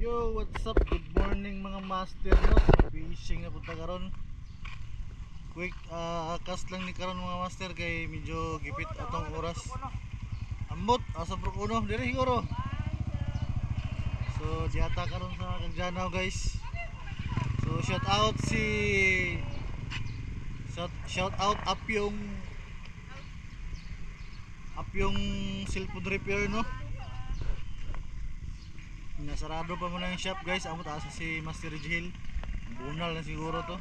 Yo, what's up? Good morning mga master no. Fishing na punta karon. Quick cast lang ni karon mga master kay medyo gipit atong oras. Ambot asa pro uno diri siguro. So diata karon sa Kagjanaw guys. So shout out Apyong cellphone repair no. Nasarado pa muna yung shop guys. Amot asa si Master Jill. Bunal na siguro to.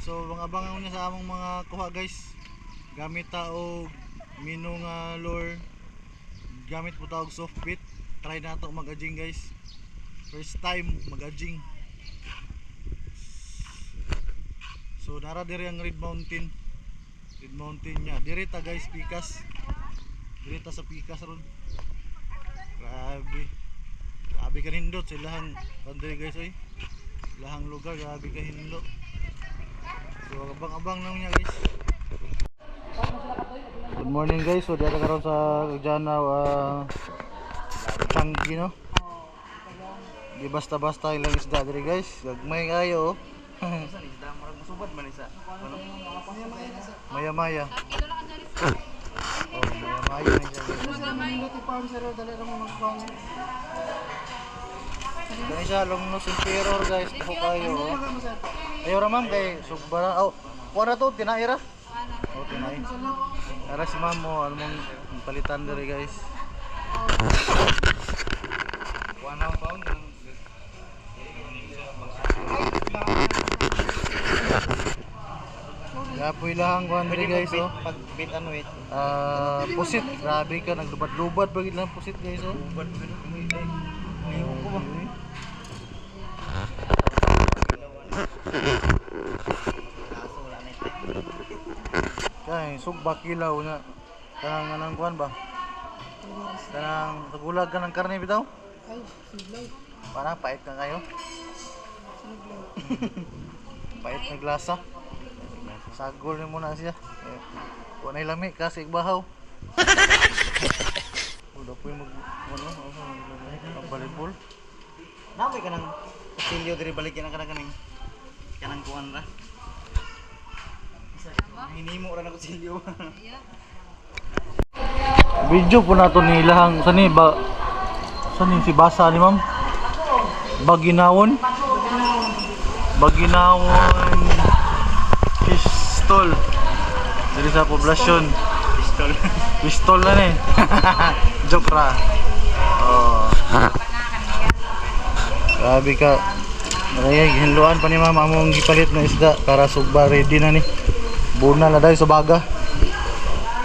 So abang-abang niya sa among mga kuha guys. Gamit ta og minong lure. Gamit po ta og soft bait. Try nato mag-ajing guys. First time mag-ajing. So nara diri ang Red Mountain. Red Mountain nya. Diri ta guys Pikas. Diri ta sa Pikas ron. Grabe. Grabe ka nindot sa ilahang bandari guys oy. Ilahang lugar grabe ka nindot. So abang-abang lang niya guys. Good morning guys. So dito karon sa Kagjanaw Changi no. Di basta-basta ilang isda diri guys. Gagmay kayo oh. Maya-maya. Oh, maya-maya na siya. Gani siya long nose emperor guys. Kuha kayo oh. Ayaw ramam kay sugbara. Oh, kuha na to, tinaira. Oh, tinay. Ara si mamo, ano mong palitan diri guys. Kuha na pound. Yapoy lang kuha diri guys oh. Pag bit ano it. Pusit, grabe ka naglubad-lubad bagid lang pusit guys oh. Lubad ko ba? Kay sugba kilaw nya. Kanang anang kuan ba? Kanang tagulag ka ng karne bitaw? Ay, suglaw. Parang pait ka kayo. Pait na glasa. Sagol ni muna siya. Kuha na lami kasi igbahaw. Udah po yung mag-volleyball. Namay ka ng kusilyo diri balik yan ang kanang kuhan ra. Hinimo ra ng kusilyo. Video po nato ni ilahang sani si basa ni ma'am. Baginawon pistol dari sa poblasyon. Pistol na ni. Joke ra. Oh. Grabe ka. Marayag hinluan pa ni mama among gipalit na isda para sugba ready na ni. Buna na dahil sa baga.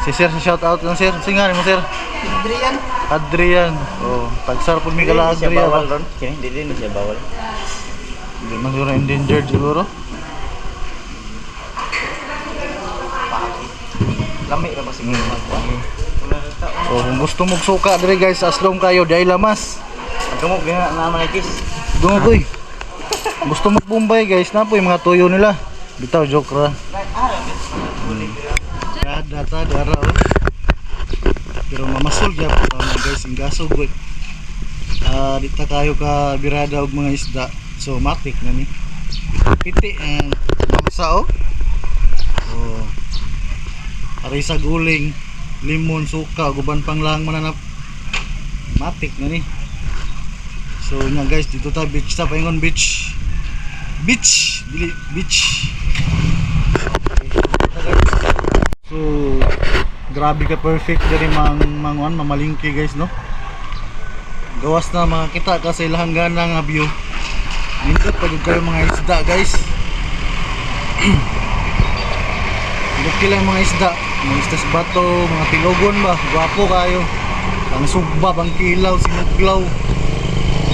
Si sir sa shout out lang sir. Singa mo sir. Adrian. Oh, tagsar pud mi kala Adrian. Bawal ron. Kini dili na siya bawal. Hindi man siguro endangered siguro. Lami ra ba siguro magkuha. So kung gusto mong suka dire guys, aslom kayo dahil lamas. Dumog na naman ay kiss. Dumog oy. Gusto mong Bombay guys, na po yung mga tuyo nila. Bitaw joke ra. Data dara oh. Pero mamasol gyud po guys, ingaso good. Dita kayo ka birada og mga isda. So matik na ni. Piti ang bangsa oh. Oh. Ari sa guling, limon, suka, guban pang lang mananap. Matik na ni. So nga guys, dito ta beach ta paingon beach. Beach. So grabe ka perfect diri mamalingki guys no. Gawas na makita ka sa ilang gana nga view. Nindot pa jud kayo mga isda guys. Dito lang mga isda sa bato, mga tilogon ba, gwapo kayo. Ang sugba, ang kilaw, sinuglaw.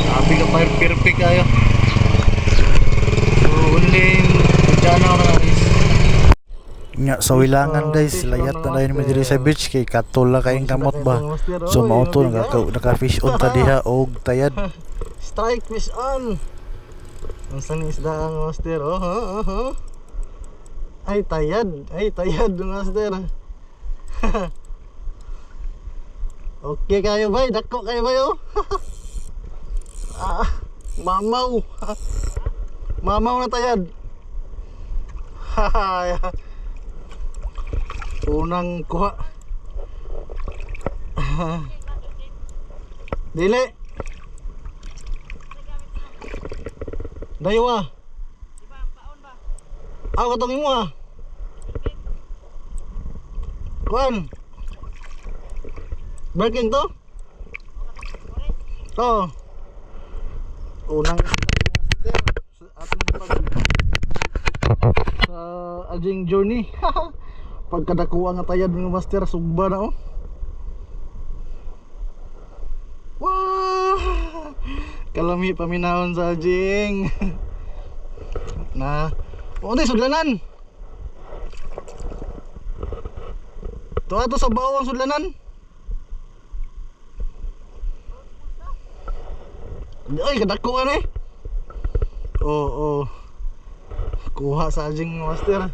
Sabi ka perfect kayo. So only Kagjanaw na guys. Nya sa wilangan guys, layat na dayon mi diri sa beach kay katula kayong kamot ba. So mao to naka fish on ta diha og tayad. Strike fish on. Unsa ni isda ang master? Oh. Ay tayad master. Okay kayo bay, dako kayo bayo. Mamaw. Mamaw na tayad. Haha. Unang kuha. Dili. Dayo ah. Ako katong imo ah. Kuan. Breaking to? To. Unang sa ating journey. Pagkadakuha nga tayad mga master, sugba na oh. Wow! Kalami paminahon sa ajing. Na, o di sudlanan. To ato sa bawang sudlanan. Ay, kadakuha na eh. Oo. Kuha sa ajing master.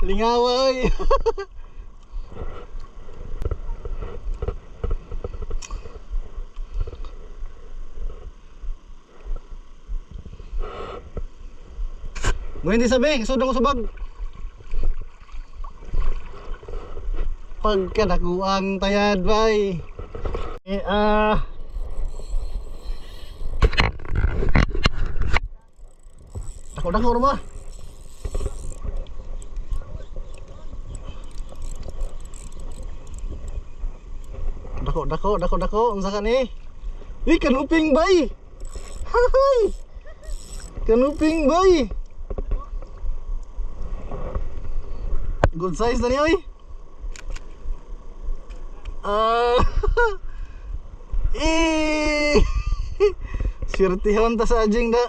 Lingawa oy. Mo hindi sabi, sudong ko subag. Pagkadakuang tayad bay. Dako ba? Dako unsa ka ni? Kanuping bay. Hay. Kanuping bay. Good size na ni oy. Sirtihon ta sa ajing da.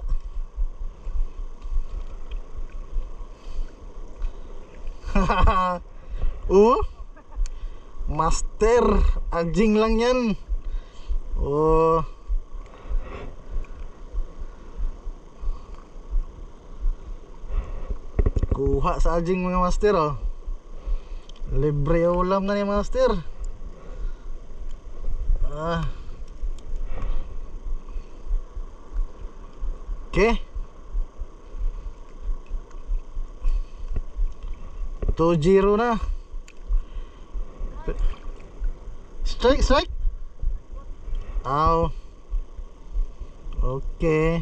Master, ajing lang yan. Kuha sa ajing mga master oh. Libre ulam na ni master. Okay. 2-0 na. Strike. Ow. Okay.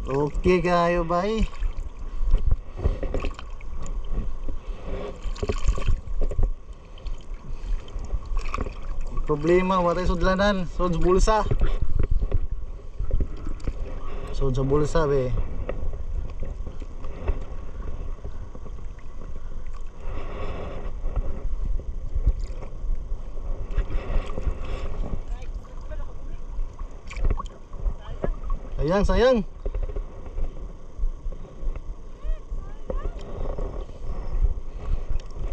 Okay kayo bay. Problema watay sudlanan, sud bulsa. Sud sa bulsa be. Sayang.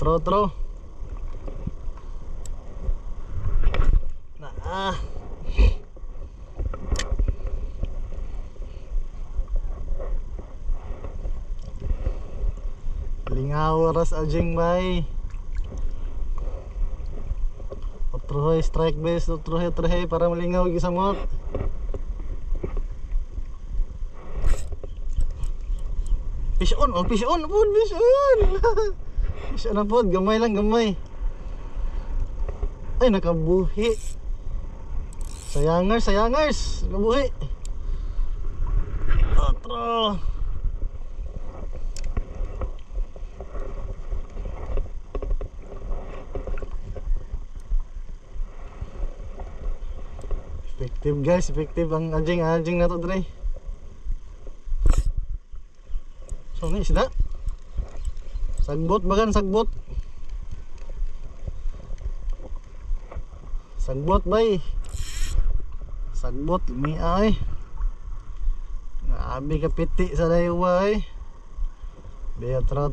Tro. Nah. Lingaw ras ajing bay. Otrohoy strike base, otrohoy para malingaw gisamot. Fish on. Fish on na po, gamay lang. Ay, nakabuhi. Sayangers, nakabuhi. Otro. Effective guys, ang anjing na to dre. So ni isda. Sagbot bay. Sagbot mi ay. Abi ka piti sa daywa ay. Biya tro.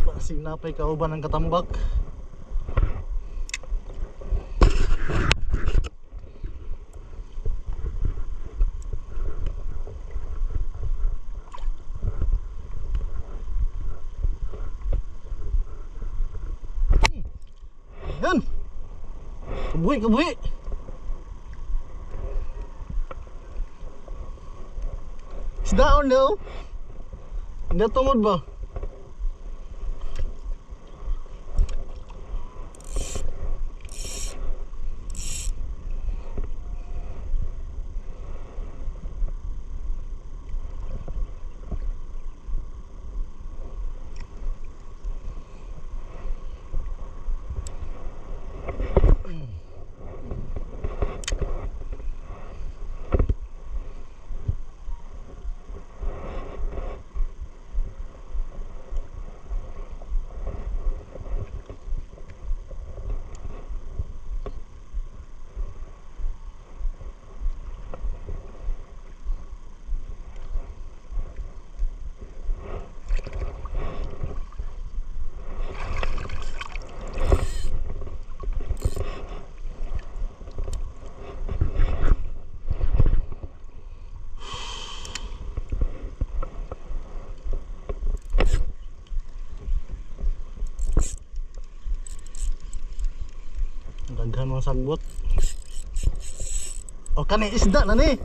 Basig napay kauban ng katambak. Kabuhi, kabuhi. Isda on no? Hindi tungod ba? Daghan mong sagbot. O kani isda na ni.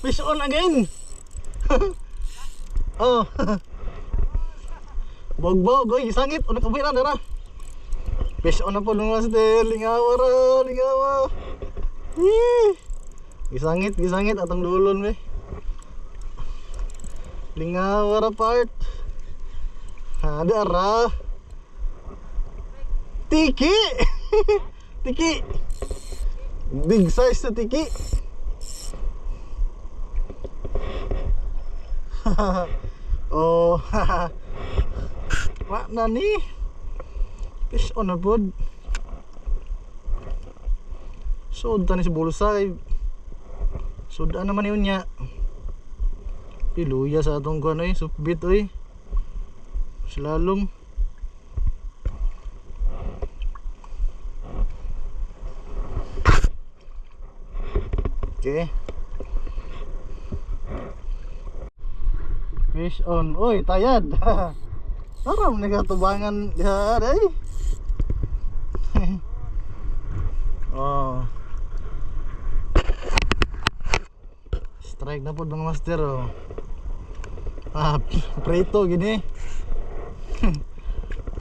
Fish on again. Oh. Bogbog oy sangit una kabiran dara. Fish on na po ng master. Lingawa ra, lingawa. Gisangit atong dulon be. Lingawa ra part. Ada ra. Tiki. Tiki. Big size na tiki. Oh. Wa na ni. Fish on a board. Sud tani sa bulsa kay sud naman yun niya. Piluya sa atong kuan oy, supbit oy. Slalom. Okay. Fish on. Oy, tayad. Aram nagatubangan diha day. Oh. Strike na po mga master oh. Preto gini.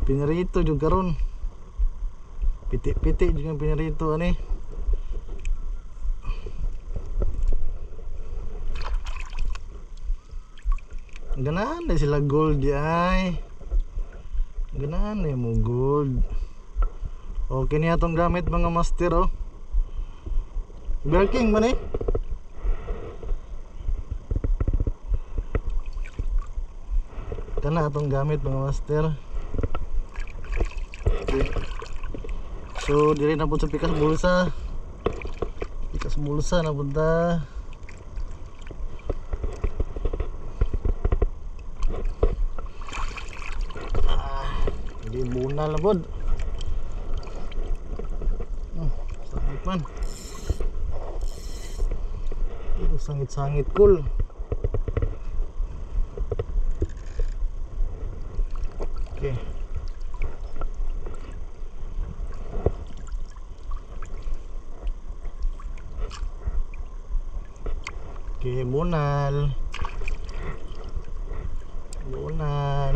Pinarito jud karon. Piti-piti jud ang pinarito ani. Ganahan na sila gold ay. Ganahan na mo gold. Okay niya itong gamit mga master oh. Berking ba ni? Kana itong gamit mga master. Okay. So diri na po sa pikas bulsa. Pikas bulsa na punta. Hindi bunal na bod. Sangit man. Ito sangit-sangit cool. Okay. Okay, bunal. Bunal.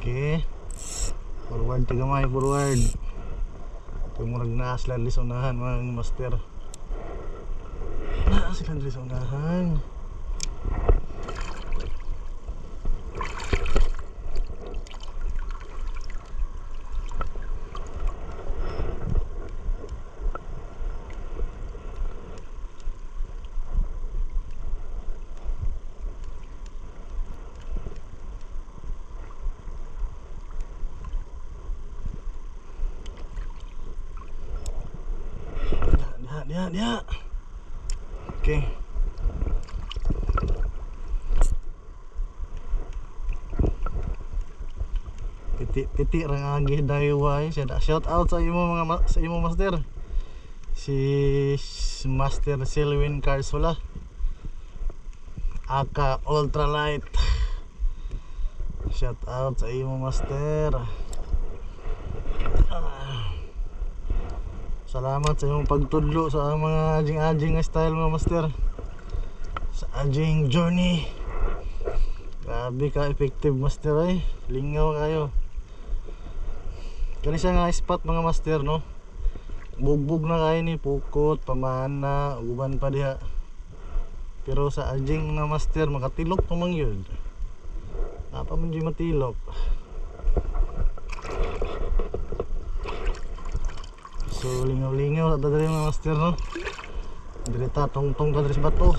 Okay. Forward tagamay, forward. Ito mo nagnaas lang lisonahan mga master. Naas lang lisonahan. Dia. Okay. piti rang agi dayway siya. Shout out sa imo sa imo master. Si Master Selwyn Carsola. Aka Ultralight. Shout out sa imo master. Salamat sa iyong pagtudlo sa mga ajing-ajing nga style mga master. Sa ajing journey. Grabe ka effective master ay. Lingaw kayo. Kani siya nga spot mga master no. Bugbog na kayo ni pukot, pamana, uban pa diha. Pero sa ajing nga master makatilok namang yun. Apa man di matilok. So lingaw-lingaw at dadali mga master no. Direta tong-tong ka sa bato.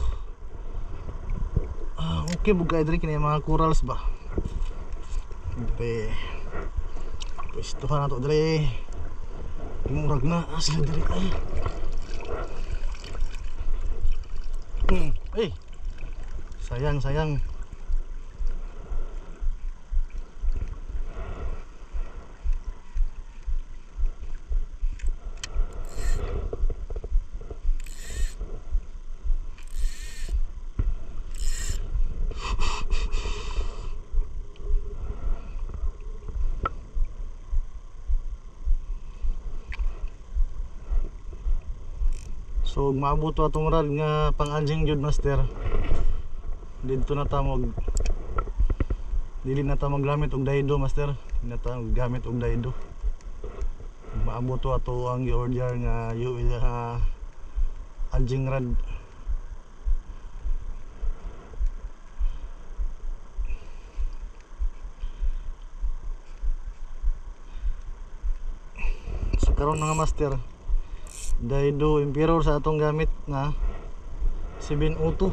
Okay bugay diri kini mga corals ba. Be. Pwestuhan na to diri. Murag na sila diri ay. Ay. Sayang. So maabot to atong rad nga pang-anjing jud master. Dito na ta mag dili na ta maggamit og daido master. Dili na ta gamit og daido. Maabot to ato ang i-order nga anjing rad. So karon nga master Daido Emperor sa atong gamit na 702.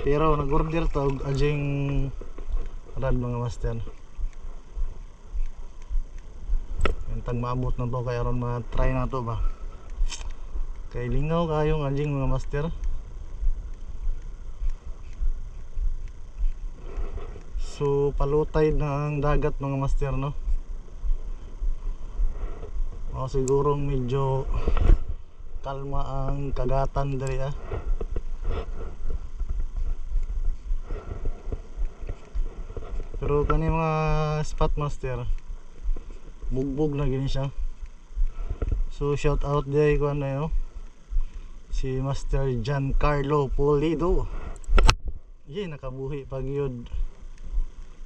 Pero nag-order to og ajing rad mga master. Entang maabot na to kaya ron ma-try na to ba. Kay lingaw kayong anjing mga master. So palutay ng dagat mga master no. O siguro medyo kalma ang kagatan diri Pero kani mga spot master bugbog na gini siya. So shout out day ko ano si Master Giancarlo Pulido. Nakabuhi pag yun.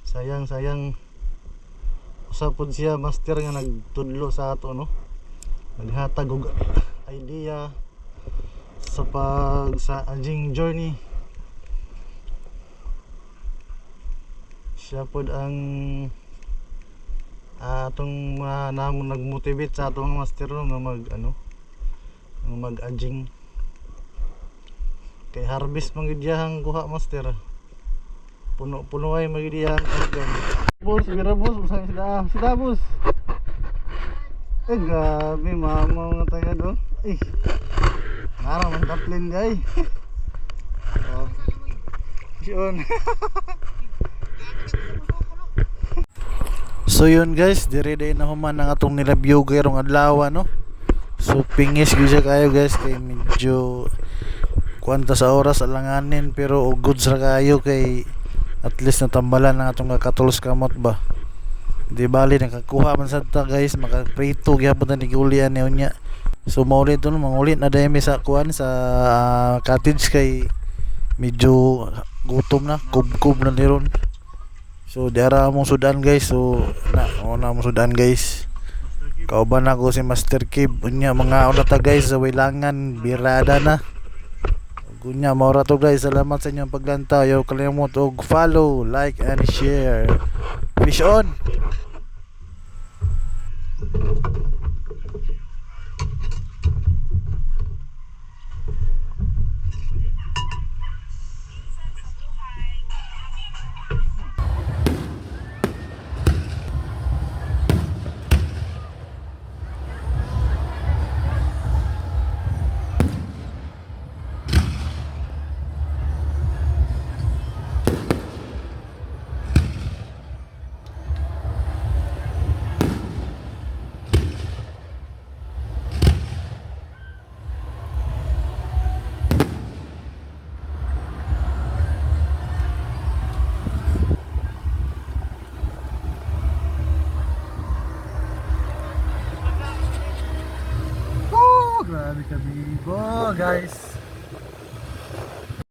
Sayang usapod siya master nga nagtudlo sa ato no. Naghatag og idea sa anjing journey. Siya pod ang atong namon nagmotivate sa ato mga master no, nga mag-anjing. Kay harvest man gid yang kuha master. Puno ay magidiyang organ. Boss, mira boss, sida boss. Grabe mama mga taga do. Nara man taplin gay. Yun. So yun guys, dire na human ang atong nilabyo gayong adlaw no. So pingis gyud siya kayo guys kay medyo kwanta sa oras alanganin pero good sa kayo kay at least natambalan ng atong katulos kamot ba. Di bali nakakuha man sa ta guys, makaprito gyapon ta ni giulian niyo nya. So maulit to mangulit na daymi sa kuan sa cottage kay medyo gutom na, kub na niron. So diara mo sudan guys. So na mo sudan guys. Kauban ako si Master Kib unya mga una ta guys sa Wilangan birada na. Gunya maura to guys, salamat sa inyong paglantaw. Ayaw kalimut og follow, like and share. Fish on. guys.